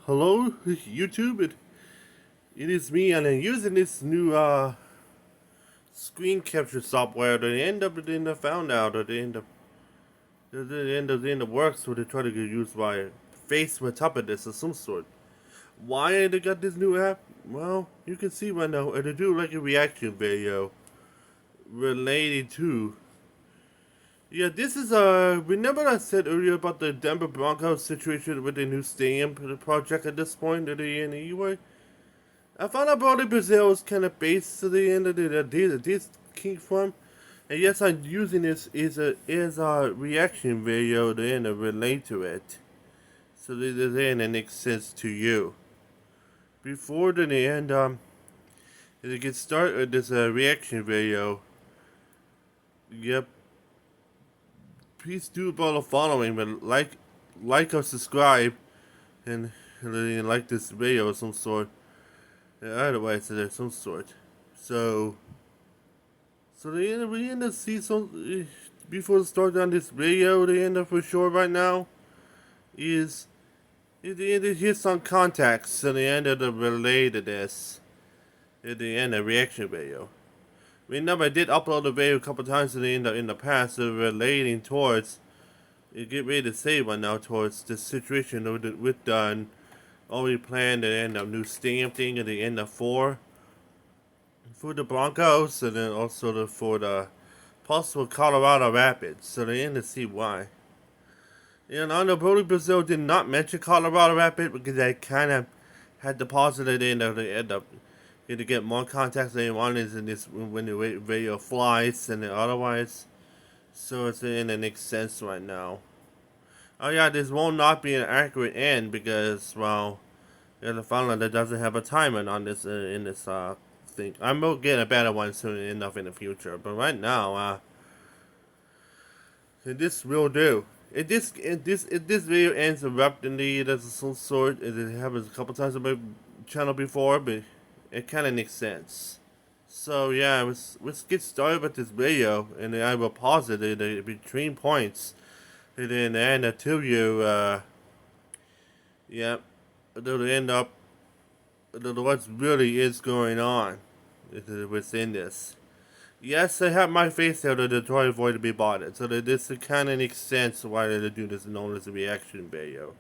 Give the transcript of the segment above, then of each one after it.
Hello, YouTube. It is me, and I'm using this new screen capture software. They end up found out at the end of works where they try to get used by face with top of this of some sort. Why they got this new app? Well, you can see right now, and they do like a reaction video related to. Yeah, this is remember I said earlier about the Denver Broncos situation with the new stadium project at this point that they in anyway. I found out Brodie Brazil is kind of based to the end of the idea that this came from. And yes, I'm using this is a reaction video to end relate to it. So that the end makes sense to you. Before the end, to get started with this reaction video, yep, please do about the following, but like or subscribe, and like this video of some sort. Otherwise, there's some sort. So, we end up see some before the start on this video. The end up for sure right now is here's some context at the end of the related this at the end of reaction video. Remember, I did upload the video a couple times in the past, relating towards. Get ready to say right now towards the situation with done. Already planned the end of new stadium thing at the end of for the Broncos, and then also for the possible Colorado Rapids. So they end to see why. And I know Brodie Brazil did not mention Colorado Rapids because they kind of had deposited in the end up to get more contacts than they wanted in this when the video flies and otherwise. So it's in it makes sense right now. Oh yeah, this will not be an accurate end because well, there's a file that doesn't have a timer on this in this thing. I will get a better one soon enough in the future, but right now, this will do. If this video ends abruptly, there's some sort. It happens a couple times on my channel before, but it kind of makes sense. So yeah, let's get started with this video, and then I will pause it in between points, and then until you, yeah, it'll end up what really is going on within this. Yes, I have my face there to try to avoid to be bought. So that this kind of makes sense why they do this known as a reaction video.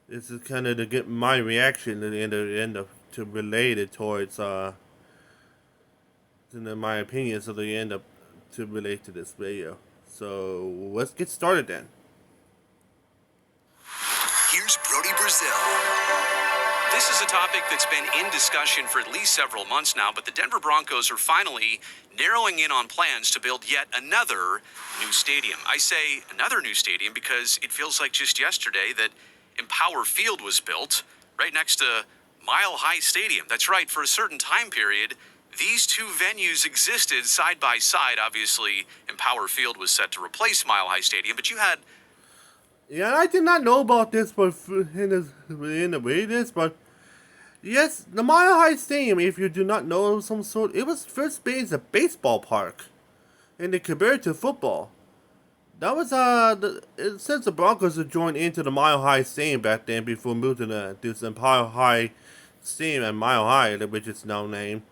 This is kind of to get my reaction at the end of to relate it towards in my opinion, so they end up to relate to this video. So let's get started then. Here's Brodie Brazil. This is a topic that's been in discussion for at least several months now, but the Denver Broncos are finally narrowing in on plans to build yet another new stadium. I say another new stadium because it feels like just yesterday that Empower Field was built right next to Mile High Stadium. That's right, for a certain time period, these two venues existed side by side. Obviously, Empower Field was set to replace Mile High Stadium, but you had... Yeah, I did not know about this, but in the way this, but yes, the Mile High Stadium, if you do not know of some sort, it was first made as a baseball park, and they compared it to football. That was since the Broncos had joined into the Mile High Stadium back then before moving to this Empire High Stadium at Mile High, which is now named.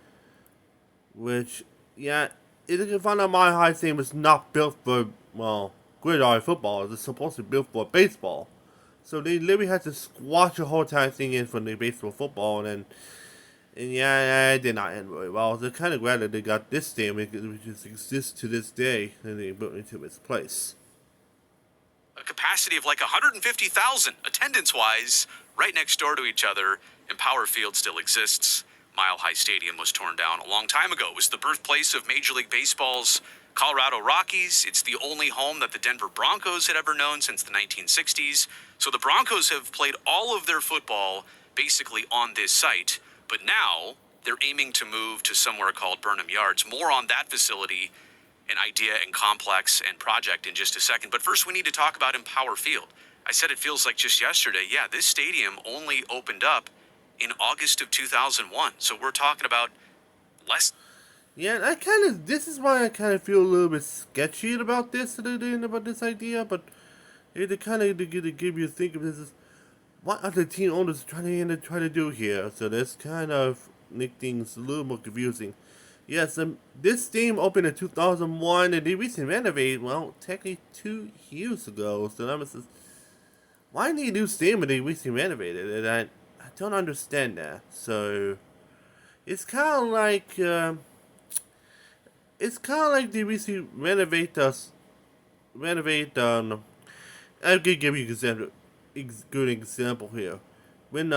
Which, yeah, it you find out Mile High Stadium was not built for gridiron football. It's supposed to be built for baseball. So they literally had to squash the whole entire thing in for the baseball football, and yeah, it did not end very well. They're kind of glad that they got this stadium, which exists to this day, and they built into its place. A capacity of like 150,000 attendance-wise, right next door to each other. Empower Field still exists. Mile High Stadium was torn down a long time ago. It was the birthplace of Major League Baseball's Colorado Rockies. It's the only home that the Denver Broncos had ever known since the 1960s. So the Broncos have played all of their football basically on this site. But now they're aiming to move to somewhere called Burnham Yards. More on that facility, an idea and complex and project in just a second. But first we need to talk about Empower Field. I said it feels like just yesterday. Yeah, this stadium only opened up in August of 2001. So we're talking about less. Yeah, this is why I kind of feel a little bit sketchy about this idea, but it kind of to give you a think of this. what are the team owners trying to do here? So this kind of make things a little more confusing. Yes, this stadium opened in 2001 and they recently renovated, well, technically 2 years ago. So that was why need a new stadium when they recently renovated it? I don't understand that. So it's kind of like they recently renovate. I'm gonna give you good example here. When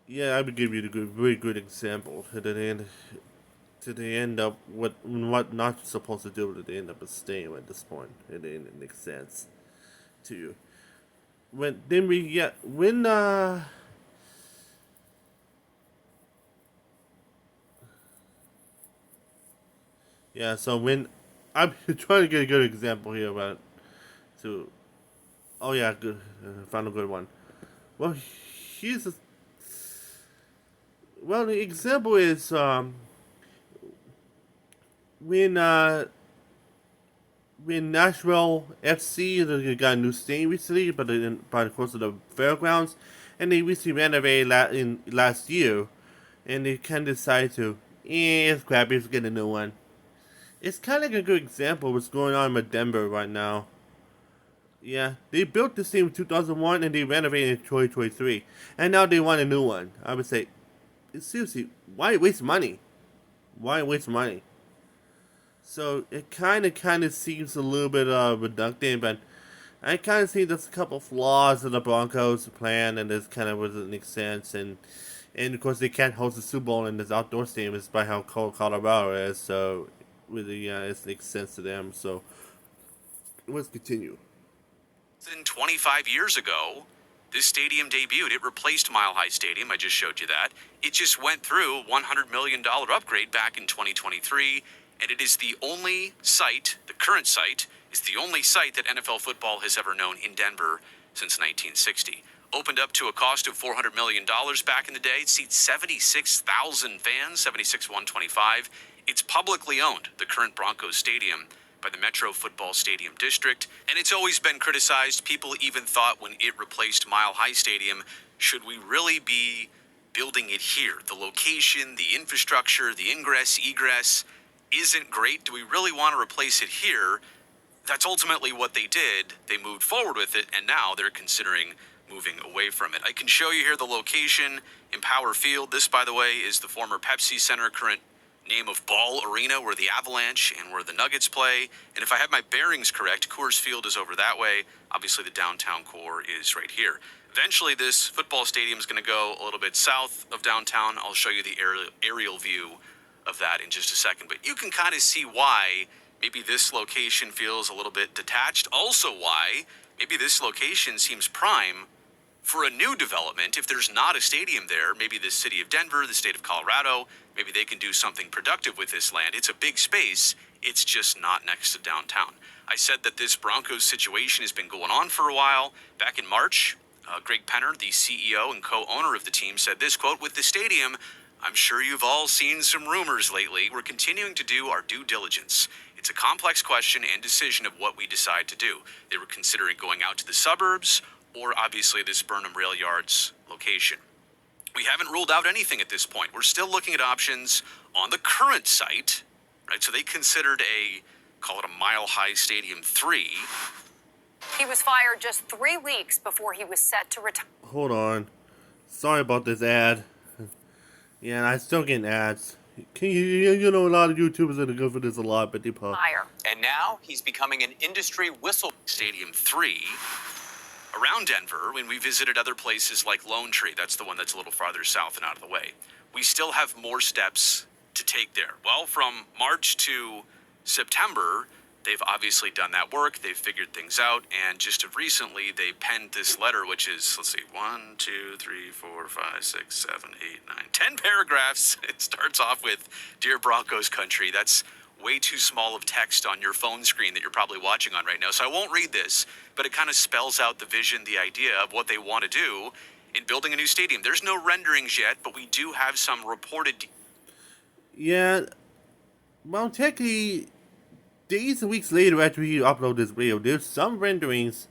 yeah, I would give you the very good example. They end up what not supposed to do. They end up staying at this point. It makes sense to you. When yeah. So when I'm trying to get a good example here about to. Oh yeah, good. Found a good one. Well, here's a, well the example is when uh when Nashville FC they got a new stadium recently, but by the course of the fairgrounds, and they recently renovated last year, and they kind of decided to, it's crappy, let's get a new one. It's kind of like a good example of what's going on with Denver right now. Yeah, they built this stadium in 2001 and they renovated it in 2023, and now they want a new one. I would say, seriously, why waste money? Why waste money? So it kind of seems a little bit reductive, but I kind of see there's a couple flaws in the Broncos plan, and this kind of doesn't make sense. And of course they can't host a Super Bowl in this outdoor stadium, despite how cold Colorado is. So really, it makes sense to them. So let's continue. 25 years ago, this stadium debuted. It replaced Mile High Stadium. I just showed you that. It just went through a $100 million upgrade back in 2023. And it is the only site, the current site, is the only site that NFL football has ever known in Denver since 1960. Opened up to a cost of $400 million back in the day. It seats 76,000 fans, 76,125. It's publicly owned, the current Broncos Stadium, by the Metro Football Stadium District. And it's always been criticized. People even thought when it replaced Mile High Stadium, should we really be building it here? The location, the infrastructure, the ingress, egress isn't great. Do we really want to replace it here? That's ultimately what they did. They moved forward with it, and now they're considering moving away from it. I can show you here the location in Power Field. This, by the way, is the former Pepsi Center, current name of Ball Arena, where the Avalanche and where the Nuggets play. And if I have my bearings correct, Coors Field is over that way. Obviously, the downtown core is right here. Eventually, this football stadium is going to go a little bit south of downtown. I'll show you the aerial view of that in just a second. But you can kind of see why maybe this location feels a little bit detached. Also why maybe this location seems prime for a new development. If there's not a stadium there, maybe the city of Denver, the state of Colorado, maybe they can do something productive with this land. It's a big space. It's just not next to downtown. I said that this Broncos situation has been going on for a while. Back in March, Greg Penner, the CEO and co-owner of the team, said this, quote, "With the stadium, I'm sure you've all seen some rumors lately. We're continuing to do our due diligence. It's a complex question and decision of what we decide to do." They were considering going out to the suburbs or obviously this Burnham Rail Yards location. We haven't ruled out anything at this point. We're still looking at options on the current site, right? So they considered call it a Mile High Stadium 3. He was fired just 3 weeks before he was set to retire. Hold on. Sorry about this ad. Yeah, and I still getting ads. You know, a lot of YouTubers that are good for this a lot, but they pop. And now he's becoming an industry whistle. Stadium 3. Around Denver, when we visited other places like Lone Tree, that's the one that's a little farther south and out of the way, we still have more steps to take there. Well, from March to September, they've obviously done that work. They've figured things out. And just of recently, they penned this letter, which is, let's see, 1, 2, 3, 4, 5, 6, 7, 8, 9, 10 paragraphs. It starts off with, "Dear Broncos Country." That's way too small of text on your phone screen that you're probably watching on right now. So I won't read this, but it kind of spells out the vision, the idea of what they want to do in building a new stadium. There's no renderings yet, but we do have some reported. Yeah, well, technically, days and weeks later after we upload this video, there's some renderings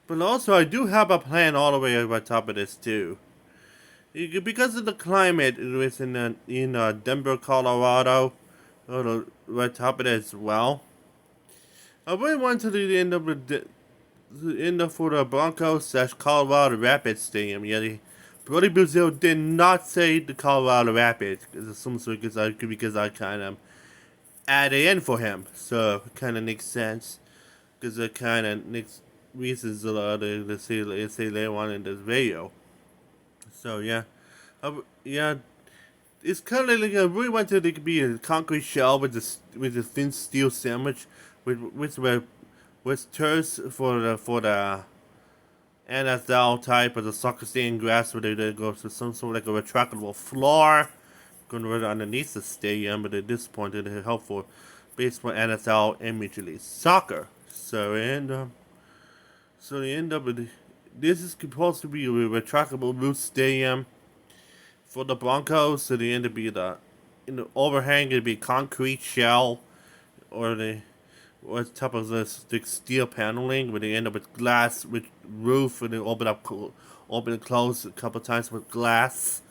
But also, I do have a plan all the way over top of this too. Because of the climate, it was in Denver, Colorado, or the right top of it as well. I really want to do the end up for the Broncos / Colorado Rapids Stadium. Yet, Brodie Brazil did not say the Colorado Rapids because I kind of added in for him, so it kind of makes sense because it kind of makes reasons to say later on in this video. So yeah, yeah, it's kind of like I really wanted it to be a concrete shell with a thin steel sandwich, with turfs for the NFL type of the soccer stadium grass where they go to some sort of like a retractable floor going right underneath the stadium, but at this point it help for baseball, NFL, and Major League Soccer. So they end up with this is supposed to be a retractable roof stadium for the Broncos. So they end up be in the overhang it'd be concrete shell or the or top of the steel paneling, where they end up with glass with roof, and they open and close a couple times with glass.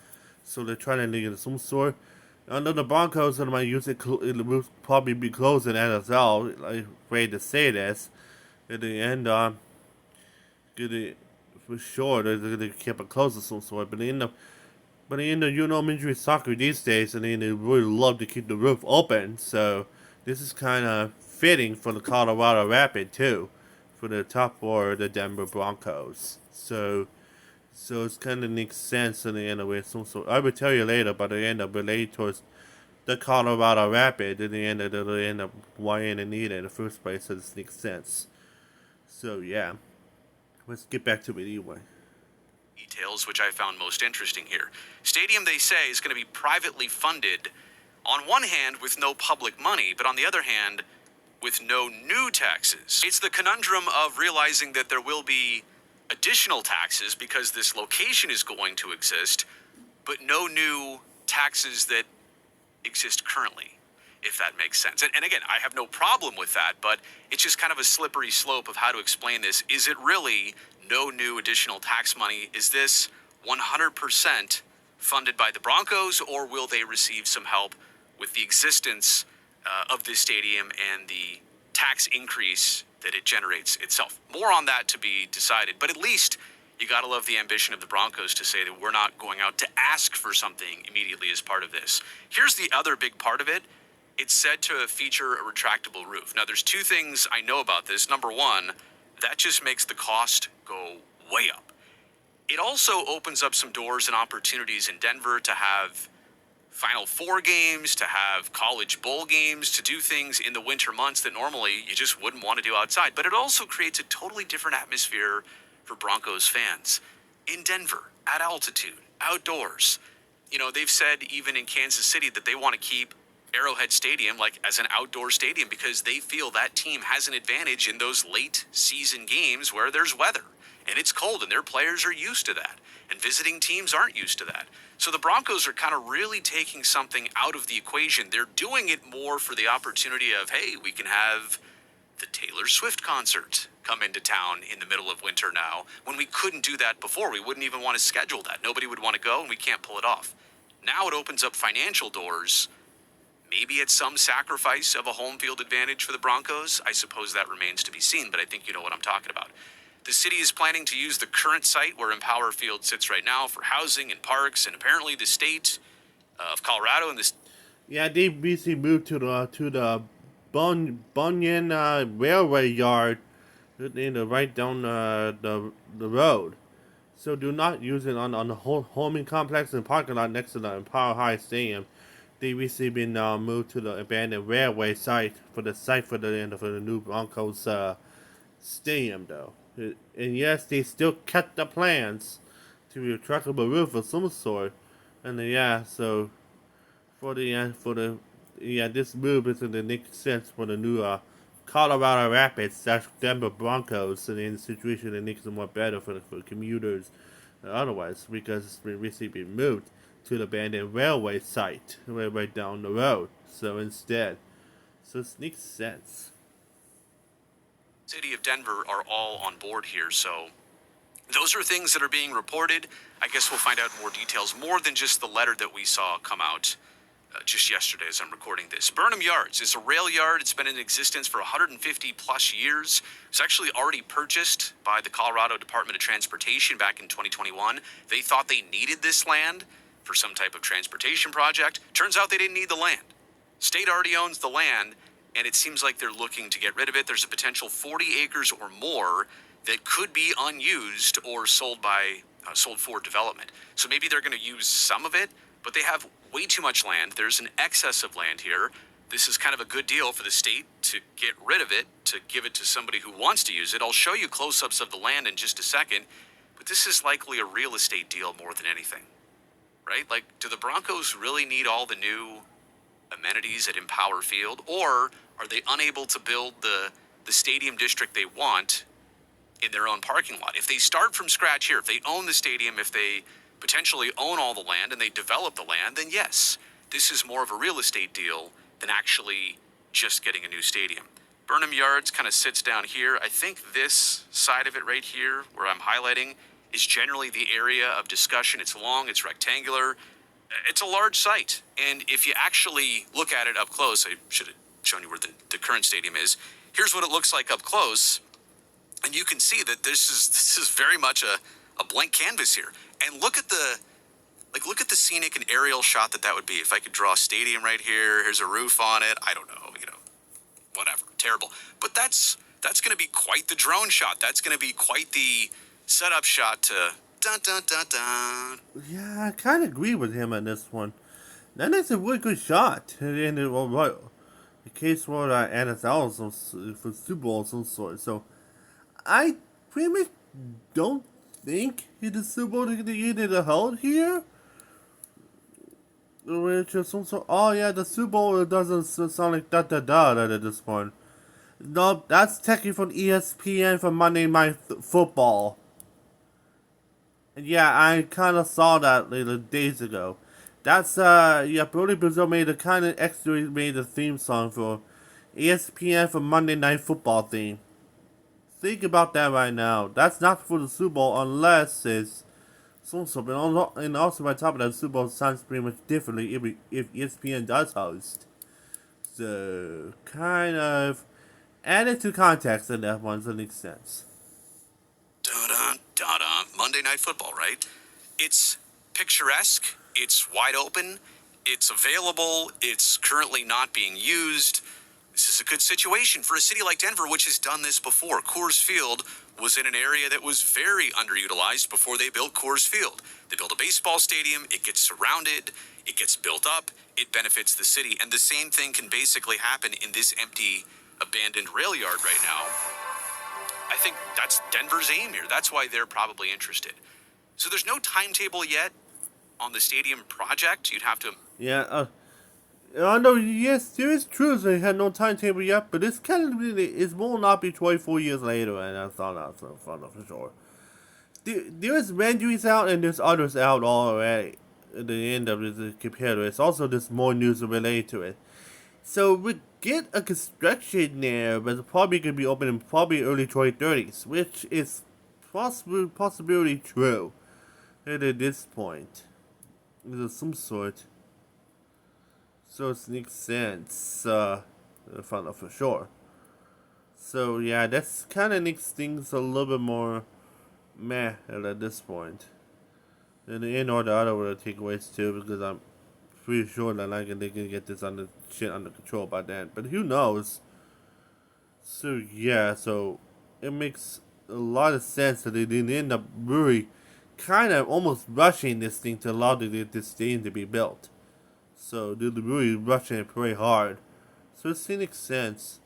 So they're trying to get some sort. Under the Broncos, that might use it will probably be closed in NFL. I'm afraid to say this. At the end, get it for sure. They're gonna keep it closed of some sort. But in the Major League Soccer these days, and they really love to keep the roof open. So this is kind of fitting for the Colorado Rapids too, for the top four of the Denver Broncos. So it's kind of makes sense in the end of it. So I will tell you later, but they end up related towards the Colorado Rapids. In the end, they'll end up why they need it in the first place. So this makes sense. So yeah, let's get back to it anyway. Details, which I found most interesting here. Stadium, they say, is going to be privately funded, on one hand with no public money, but on the other hand with no new taxes. It's the conundrum of realizing that there will be additional taxes because this location is going to exist, but no new taxes that exist currently, if that makes sense. And again, I have no problem with that, but it's just kind of a slippery slope of how to explain this. Is it really no new additional tax money? Is this 100% funded by the Broncos, or will they receive some help with the existence of this stadium and the tax increase that it generates itself? More on that to be decided, but at least you got to love the ambition of the Broncos to say that we're not going out to ask for something immediately as part of this. Here's the other big part of it. It's said to feature a retractable roof. Now, there's two things I know about this. Number one, that just makes the cost go way up. It also opens up some doors and opportunities in Denver to have Final Four games, to have college bowl games, to do things in the winter months that normally you just wouldn't want to do outside. But it also creates a totally different atmosphere for Broncos fans in Denver, at altitude, outdoors. You know, they've said even in Kansas City that they want to keep Arrowhead Stadium like as an outdoor stadium because they feel that team has an advantage in those late season games where there's weather and it's cold and their players are used to that and visiting teams aren't used to that. So the Broncos are kind of really taking something out of the equation. They're doing it more for the opportunity of, hey, we can have the Taylor Swift concert come into town in the middle of winter now, when we couldn't do that before. We wouldn't even want to schedule that. Nobody would want to go and we can't pull it off. Now it opens up financial doors. Maybe at some sacrifice of a home field advantage for the Broncos. I suppose that remains to be seen, but I think you know what I'm talking about. The city is planning to use the current site where Empower Field sits right now for housing and parks, and apparently the state of Colorado and the... Yeah, they recently moved to the Bunyan Railway Yard, right down the road. So do not use it on the whole homing complex and parking lot next to the Empower High Stadium. They recently been moved to the abandoned railway site for the new Broncos stadium, though. And yes, they still kept the plans to be a retractable roof of some sort. And so this move is going to make sense for the new Colorado Rapids / Denver Broncos, and in the situation that makes it more better for commuters otherwise, because it's recently been moved to the abandoned railway site right down the road. So it makes sense. City of Denver are all on board here. So those are things that are being reported. I guess we'll find out more details, more than just the letter that we saw come out just yesterday as I'm recording this. Burnham Yards is a rail yard. It's been in existence for 150 plus years. It's actually already purchased by the Colorado Department of Transportation back in 2021. They thought they needed this land for some type of transportation project. Turns out they didn't need the land. State already owns the land, and it seems like they're looking to get rid of it. There's a potential 40 acres or more that could be unused or sold for development. So maybe they're going to use some of it, but they have way too much land. There's an excess of land here. This is kind of a good deal for the state to get rid of it, to give it to somebody who wants to use it. I'll show you close-ups of the land in just a second, but this is likely a real estate deal more than anything, right? Like, do the Broncos really need all the new amenities at Empower Field, or are they unable to build the stadium district they want in their own parking lot? If they start from scratch here, if they own the stadium, if they potentially own all the land and they develop the land, then yes, this is more of a real estate deal than actually just getting a new stadium. Burnham Yards kind of sits down here. I think this side of it right here, where I'm highlighting, is generally the area of discussion. It's long, it's rectangular, it's a large site. And if you actually look at it up close, I should have shown you where the current stadium is. Here's what it looks like up close. And you can see that this is very much a blank canvas here. And look at the scenic and aerial shot that would be. If I could draw a stadium right here, here's a roof on it. I don't know, whatever, terrible. But that's going to be quite the drone shot. That's going to be quite the setup shot to dun dun dun dun. Yeah, I kind of agree with him on this one. That is a really good shot. And the case for NFL for Super Bowl of some sort. So I pretty much don't think the Super Bowl is going to hold here. Which is some sort. Oh yeah, the Super Bowl doesn't sound like da da da at this point. No, that's technically from ESPN for Monday Night Football. And yeah, I kind of saw that later days ago. That's Brodie Brazil made the theme song for ESPN for Monday Night Football theme. Think about that right now. That's not for the Super Bowl unless it's some sort. And also on top of that, the Super Bowl sounds pretty much differently if ESPN does host. So kind of added to context in that one, so it makes sense. Da-dun, da-dun. Monday Night Football, right? It's picturesque. It's wide open. It's available. It's currently not being used. This is a good situation for a city like Denver, which has done this before. Coors Field was in an area that was very underutilized before they built Coors Field. They built a baseball stadium. It gets surrounded. It gets built up. It benefits the city. And the same thing can basically happen in this empty, abandoned rail yard right now. I think that's Denver's aim here. That's why they're probably interested. So there's no timetable yet on the stadium project. You'd have to... Yeah, no, yes, there is true they had no timetable yet, but this kind of it will not be 24 years later, and I thought that was fun for sure. There's renderings out, and there's others out already at the end of the computer. It's also there's more news related to it. So we get a construction there, but it's probably going to be open in probably early 2030s, which is possibly true at this point. There's some sort. So it makes sense, for sure. So yeah, that's kind of makes things a little bit more meh at this point. And in or the other will take takeaways too, because I'm pretty sure that they can get this under control by then. But who knows? So yeah, so it makes a lot of sense that they didn't end up really kind of almost rushing this thing to allow this thing to be built. So they're really rushing it pretty hard. So it makes sense.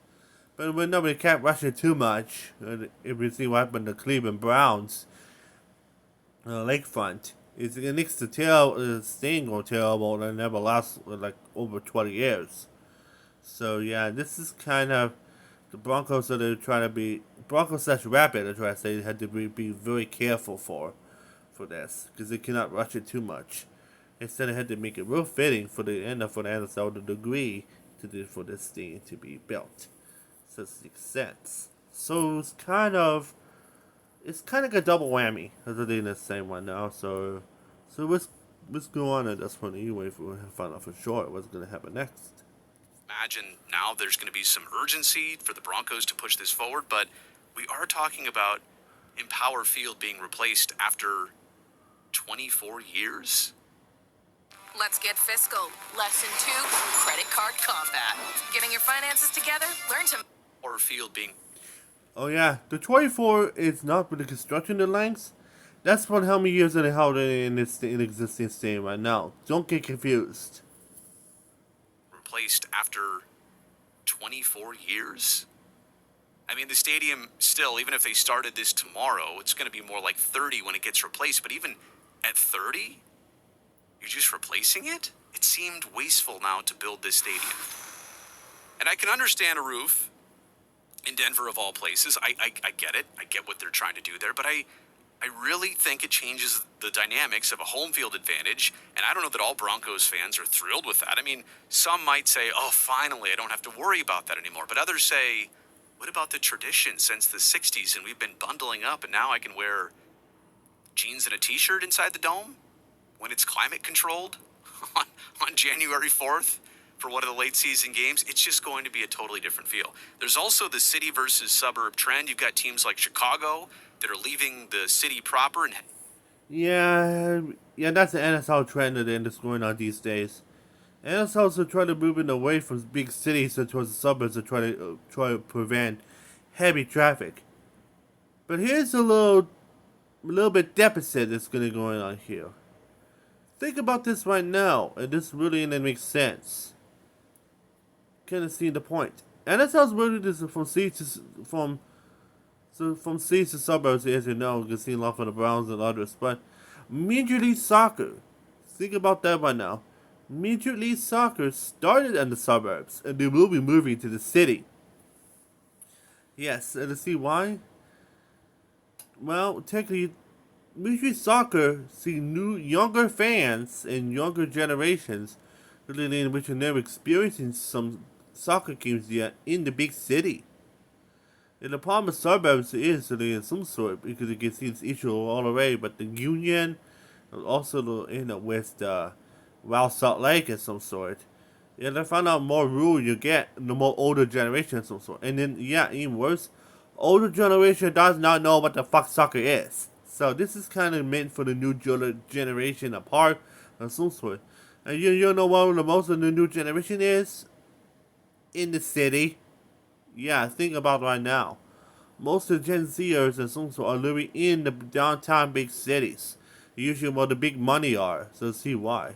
But we know we can't rush it too much. If we see what happened to Cleveland Browns lakefront, it makes the staying go terrible and never lasts like over 20 years. So yeah, this is kind of the Broncos that they're trying to be Broncos/Rapid. Are trying to say they had to be very careful for this because they cannot rush it too much. Instead, they had to make it real fitting for the NFL to agree for this thing to be built. So it makes sense. So it's kind of like a double whammy, as I did the same one now. So let's go on at this point anyway. If we find out for sure what's going to happen next. Imagine now there's going to be some urgency for the Broncos to push this forward, but we are talking about Empower Field being replaced after 24 years. Let's get fiscal. Lesson 2, credit card combat. Getting your finances together? Learn to... Empower Field being... Oh yeah, the 24 is not for the construction of lengths. That's for how many years they held in existing state right now. Don't get confused. replaced after 24 years? I mean, the stadium still, even if they started this tomorrow, it's going to be more like 30 when it gets replaced. But even at 30, you're just replacing it? It seemed wasteful now to build this stadium. And I can understand a roof in Denver of all places. I get it. I get what they're trying to do there. But I really think it changes the dynamics of a home field advantage. And I don't know that all Broncos fans are thrilled with that. I mean, some might say, oh, finally, I don't have to worry about that anymore. But others say, what about the tradition since the 60s and we've been bundling up and now I can wear jeans and a t-shirt inside the dome when it's climate controlled on January 4th for one of the late season games? It's just going to be a totally different feel. There's also the city versus suburb trend. You've got teams like Chicago that are leaving the city proper and... Yeah, that's the NFL trend that's going on these days. NFL's are trying to move it away from big cities and towards the suburbs to try to prevent heavy traffic. But here's a little bit deficit that's going to go on here. Think about this right now, and this really makes sense. Kind of see the point. NFL's moving this from cities to suburbs, as you know. You can see a lot from the Browns and others. But Major League Soccer, think about that right now. Major League Soccer started in the suburbs, and they will be moving to the city. Yes, and to see why? Well, technically, Major League Soccer see younger fans and younger generations, really, which are never experiencing some soccer games yet in the big city. And the problem with suburbs is really in some sort, because you can see this issue all the way, but the union, also with the Salt Lake of some sort. Yeah, they find out more rural you get, the more older generation of some sort. And then, yeah, even worse, older generation does not know what the fuck soccer is. So this is kind of meant for the new generation apart of some sort. And you know what the most of the new generation is? In the city. Yeah, think about right now. Most of the Gen Zers and some sort are living in the downtown big cities. Usually where the big money are. So see why.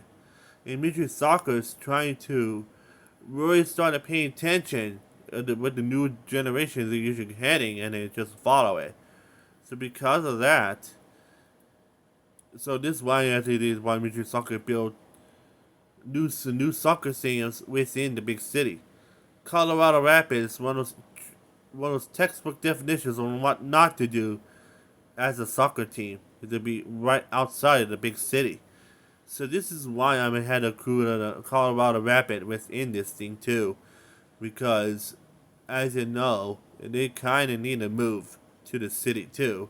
And Major League Soccer is trying to really start paying attention with the new generations they're usually heading, and they just follow it. So because of that, so this is why Major League Soccer built new soccer stadiums within the big city. Colorado Rapids, one of those textbook definitions on what not to do as a soccer team, is to be right outside of the big city. So this is why I'm ahead of crew the Colorado Rapids within this thing too, because as you know, they kind of need to move to the city too.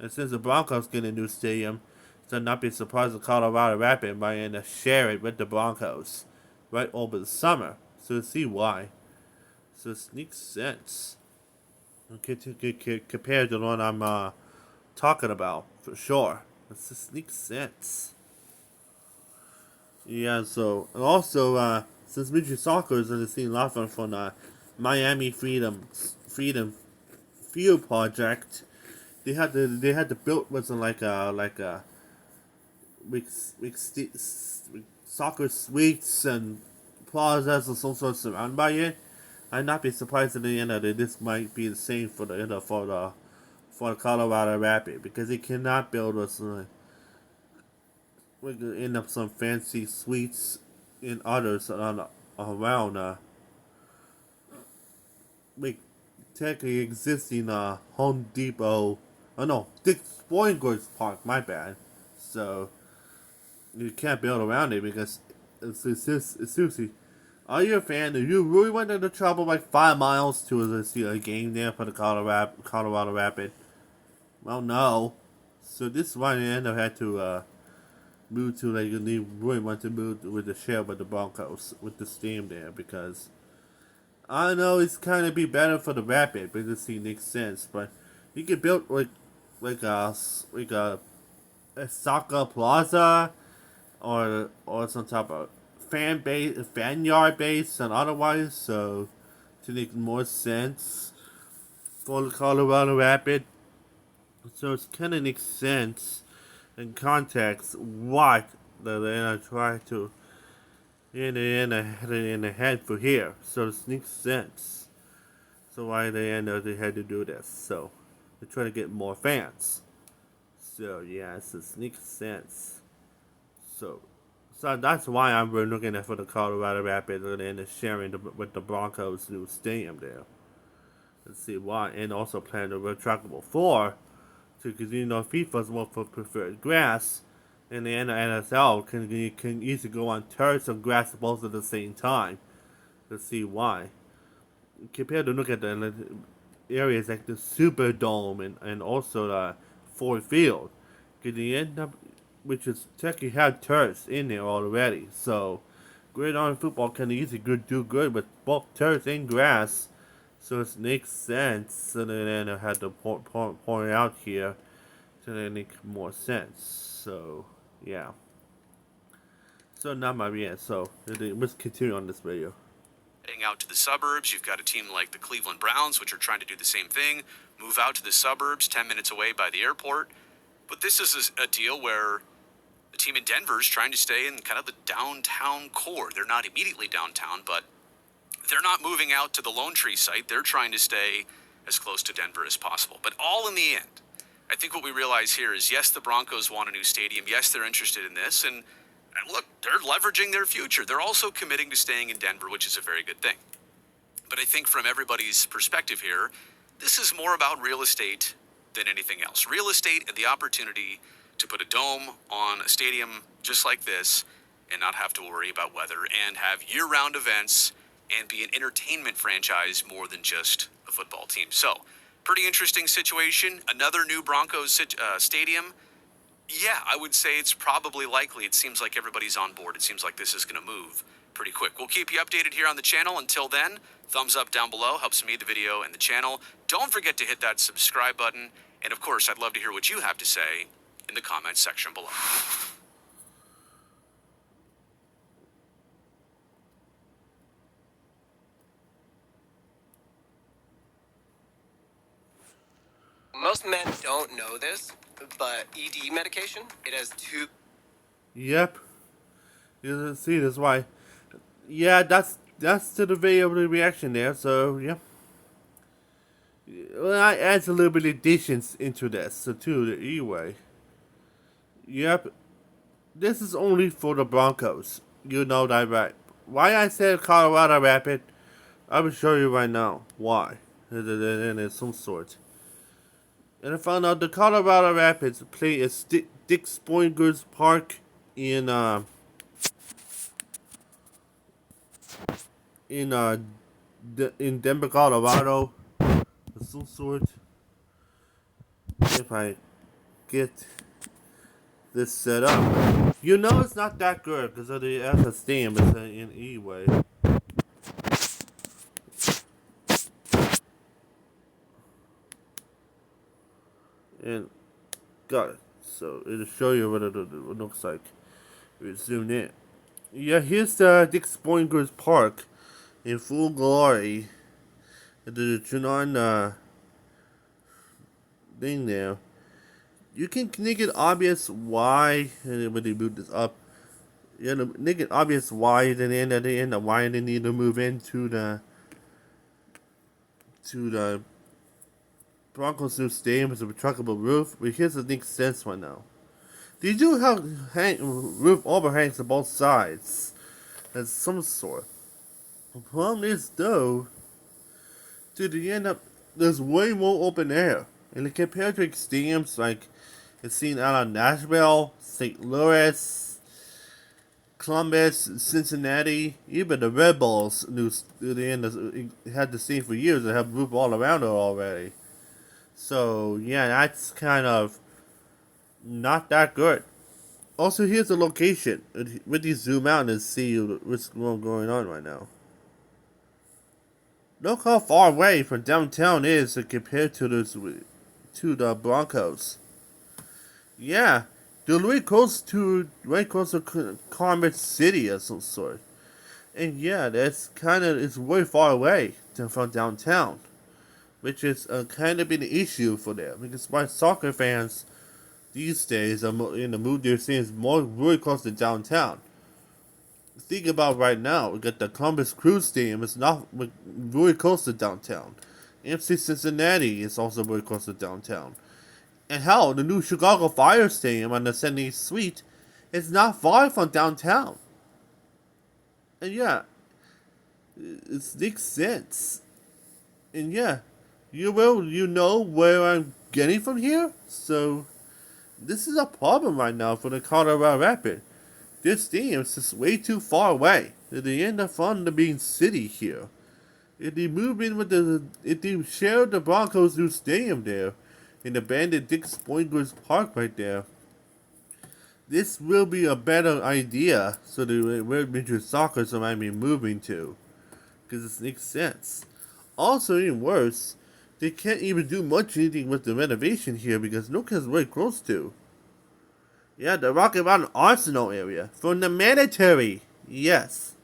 And since the Broncos get a new stadium, so not be surprised if Colorado Rapids might end up share it with the Broncos right over the summer. So see why. So it makes sense. Okay, compared to the one I'm talking about for sure. It just makes sense. Yeah, so, and also, since Major League Soccer is in the scene lot from Miami Freedom Field Project, they had to build wasn't like a soccer suites and plazas or some sort surrounded by it. I'd not be surprised at the end of it. This might be the same for the Colorado Rapids, because they cannot build us. We're gonna end up some fancy suites in others around technically existing Home Depot. Oh no, Dick's Sporting Goods Park. My bad. So you can't build around it because it's seriously Are you a fan? Do you really went to travel like 5 miles to see a game there for the Colorado Rapid? Well, no. So this is why they end up had to move to like they really want to move with the share with the Broncos with the steam there because I know it's kind of be better for the Rapid, but this makes sense. But you could build like a soccer plaza or some type of fan yard base and otherwise, so to make more sense for the Colorado Rapid. So it's kind of makes sense in context what they're try to in the head for here. So it makes sense. So why they had to do this. So they try to get more fans. So yeah, it makes sense. So that's why I'm really looking at for the Colorado Rapids and sharing with the Broncos' new stadium there. Let's see why, and also plan the retractable floor, because FIFA's more for preferred grass, and the NFL can easily go on turf and grass both at the same time. Let's see why. Compared to look at the areas like the Superdome and also the Ford Field, because you end up which is technically have turfs in there already. So, gridiron football can easily do good with both turfs and grass. So it makes sense. So then I had to point out here to then make more sense. So, yeah. So not my so let's continue on this video. Heading out to the suburbs, you've got a team like the Cleveland Browns, which are trying to do the same thing, move out to the suburbs, 10 minutes away by the airport. But this is a deal where the team in Denver is trying to stay in kind of the downtown core. They're not immediately downtown, but they're not moving out to the Lone Tree site. They're trying to stay as close to Denver as possible. But all in the end, I think what we realize here is, yes, the Broncos want a new stadium. Yes, they're interested in this. And look, they're leveraging their future. They're also committing to staying in Denver, which is a very good thing. But I think from everybody's perspective here, this is more about real estate than anything else. Real estate and the opportunity to put a dome on a stadium just like this and not have to worry about weather and have year-round events and be an entertainment franchise more than just a football team. So, pretty interesting situation. Another new Broncos stadium. Yeah, I would say it's probably likely. It seems like everybody's on board. It seems like this is going to move pretty quick. We'll keep you updated here on the channel. Until then, thumbs up down below helps me, the video, and the channel. Don't forget to hit that subscribe button. And of course, I'd love to hear what you have to say in the comments section below. Most men don't know this, but ED medication, it has two. Yep. You see, that's why. Yeah, that's to the video of the reaction there. So yeah. Well, I adds a little bit of additions into this, so too. Anyway. Yep. This is only for the Broncos. You know that, right? Why I said Colorado Rapid, I will show you right now why. In some sort. And I found out the Colorado Rapids play at Dick Spoinger's Park in Denver, Colorado. Of some sort. If I get this set up, you know it's not that good because of the F-Steam in anyway. And got it. So it'll show you what it looks like. We zoom in. Yeah, here's the Dick Spoinger's Park in full glory. The Junon thing there. You can make it obvious why when they boot this up. You know, make it obvious why at the end why they need to move into the Broncos new stadium with a retractable roof. But here's the next sense one now. They do have roof overhangs on both sides. As some sort. The problem is though, to the end up there's way more open air. And compared to stadiums like it's seen out of Nashville, St. Louis, Columbus, Cincinnati, even the Red Bulls had the same for years. They have roof all around it already. So yeah, that's kind of not that good. Also, here's the location. With these zoom out and see what's going on right now. Look how far away from downtown is compared to the Broncos. Yeah, they're right close to Commerce City of some sort. And yeah, it's way far away from downtown, which is kind of been an issue for them because why soccer fans these days are in the mood they're seeing is more really close to downtown. Think about right now, we got the Columbus Crew Stadium. It's not really close to downtown. MC Cincinnati is also very close to downtown. And hell, the new Chicago Fire Stadium on the 78th Suite is not far from downtown. And yeah, it makes sense. And yeah, you know where I'm getting from here? So, this is a problem right now for the Colorado Rapids. This stadium is just way too far away. They end up from the main city here. If they move in if they share the Broncos' new stadium there, in the abandoned Dick Spoinger's Park right there, this will be a better idea. So where Major Soccer might be moving to, because it makes sense. Also, even worse, they can't even do much anything with the renovation here because look what's very close to. Yeah, the Rocky Mountain Arsenal area. From the military. Yes.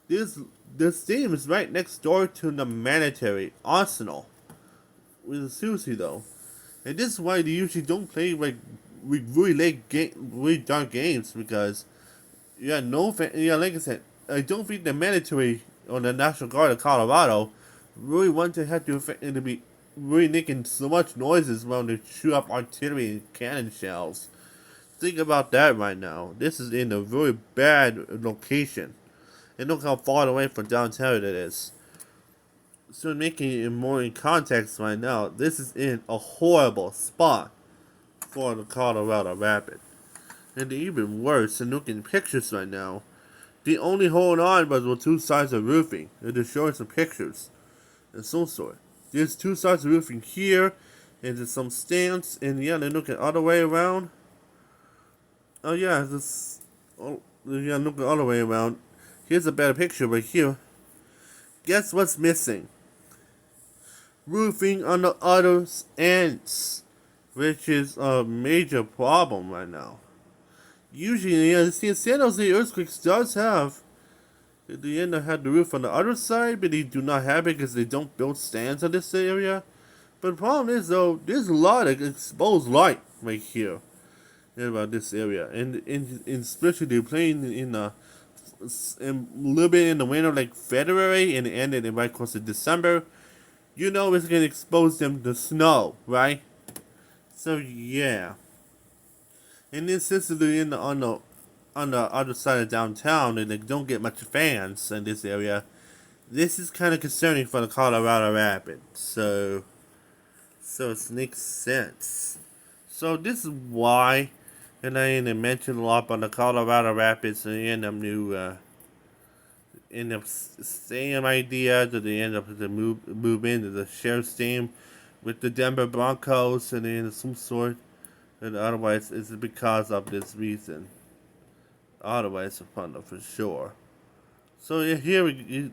The stadium is right next door to the military Arsenal. Seriously though. And this is why they usually don't play really dark games because like I said, I don't think the military or the National Guard of Colorado really want to have to be really making so much noises when they shoot up artillery and cannon shells. Think about that right now. This is in a very bad location. And look how far away from downtown it is. So making it more in context right now, this is in a horrible spot for the Colorado Rapids. And even worse, and looking at pictures right now, the only hold on was with two sides of roofing. And they're showing some pictures and some sort. There's two sides of roofing here, and there's some stands, and yeah, they're looking all the way around. Oh yeah, looking all the way around. Here's a better picture right here. Guess what's missing? Roofing on the other ends, which is a major problem right now. Usually, the San Jose Earthquakes does have, they end up have the roof on the other side, but they do not have it because they don't build stands in this area. But the problem is though, there's a lot of exposed light right here. About this area, and especially they're playing in a little bit in the winter, like February, and ended in right close to December. You know it's gonna expose them to snow, right? So yeah, and then since they're on the other side of downtown, and they don't get much fans in this area, this is kind of concerning for the Colorado Rapids. So it makes sense. So this is why. And I mentioned a lot about the Colorado Rapids and they end up same idea that they end up to move into the sheriff's team with the Denver Broncos and then some sort. And otherwise, it's because of this reason. Otherwise, it's fun for sure. So and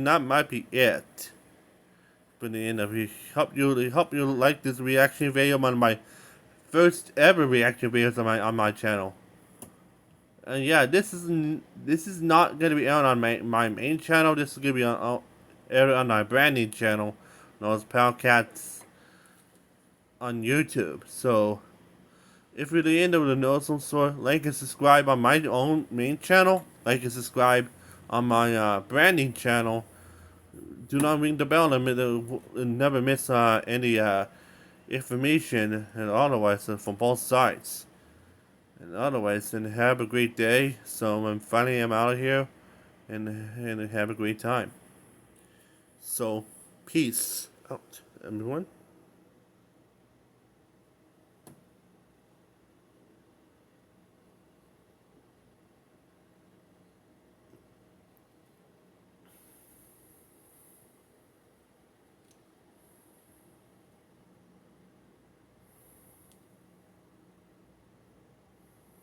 that might be it. But then I hope you like this reaction video on my first ever reaction videos on my channel. And yeah, this is not gonna be out on my main channel. This is gonna be on my branding channel, known as Palcats on YouTube. So if you're the end of the know some sort, like and subscribe on my own main channel. Like and subscribe on my branding channel. Do not ring the bell and never miss any information and otherwise from both sides. And otherwise, then have a great day. So I'm finally out of here, and have a great time. So peace out, everyone.